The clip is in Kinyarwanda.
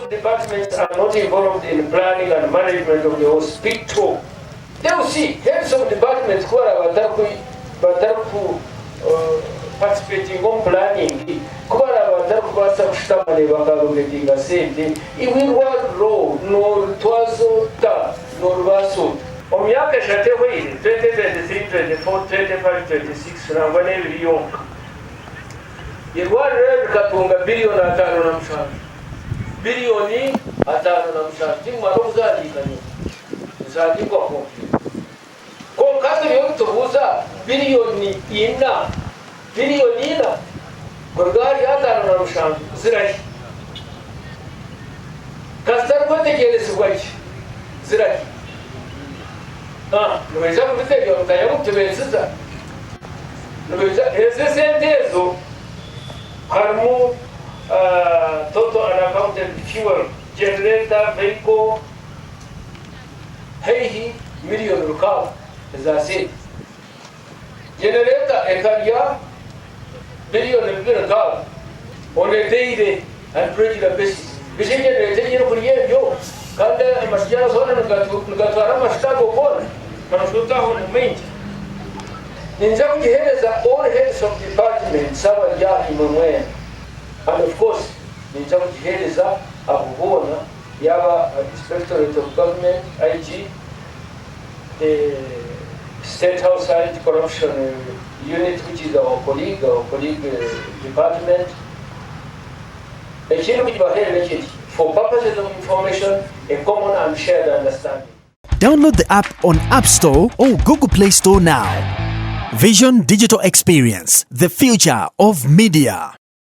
of departments are not involved in planning and management of the hospital. They will see heads of departments who are participating on planning, who are participating mu myaka eshatu ehwire 2023 24 25 26 nangwa n'ebiri yonka irwariro bikatunga biliyoni 5.7 biliyoni 5.7 timara kuzandikanya zandikwa ko kandi byo tubuza biliyoni 4 kurgari 5.7 zirahi kastar kwategerezwa iki zirahi Nuweza kubitega mutaya mutebesiza nuweza ese sentezo harmu total unaccounted fuel generator vehicle heihi million rukal za se generator ekaria billion rukal on a daily and regular basis bisi generator yero kuriye yo kandi amashyira zone nugatwara amashitago kona manashutaho mumenje ninja kugihereza all heads of departments abajya imwe and of course ninja kugihereza abubona yaba inspectorate of government IG the state house anti-corruption unit which is our colleague department ekintu kibahereza kiti for purposes of information, a common and shared understanding. Download the app on App Store or Google Play Store now. Vision Digital Experience, the future of media.